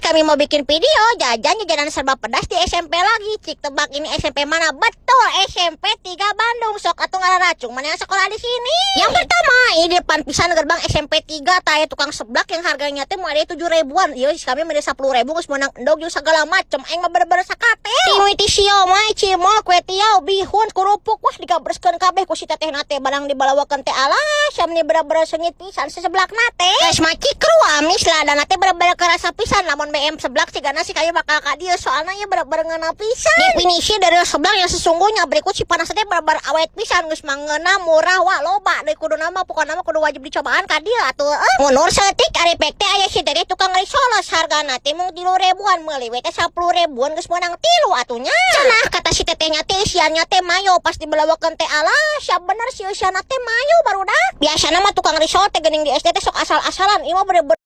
kami mau bikin video jajan serba pedas di SMP lagi. Cik tebak ini SMP mana? Betul, SMP 3 Bandung. Sok atuh ngararacung mana yang sekolah di sini. Yang pertama, ini depan pisan gerbang SMP 3 taya tukang seblak yang harganya teh mau ada 7 ribuan. Iya, kami mende 10 ribu geus meunang endog jeung segala macem. Aing mah bener-bener sakate. Timiti siomay, cimol, kue tiaw, bihun, kerupuk. Wah, digabreskeun kabeh ku si teteh nate barang dibalawakeun teh alah, samne bener-bener seungit pisan seblak nate. Geus macikru amis lah dan nate bener-bener kerasa pisan lamun BM seblak cigana si kayu bakal ka dieu soalna ieu bener-bener ngeuna pisan. Definisi dari seblak yang sesungguhnya berikut si panas teh bener-bener awet pisan geus mangeuna murah wa loba deui kudu nama pokona mah kudu wajib dicobaan ka dieu atuh. Munur setik ari pek teh aya si teh tukang risoles hargana teh mung 3 ribuan meuli we teh 10 ribuan geus meunang 3 atunya. Cenah kata si tetehnya teh isiannya teh mayo pas dibelawakeun teh alah siap bener si isianna teh mayo barudak. Biasana mah tukang risol teh geuning di SD teh sok asal-asalan ieu mah bener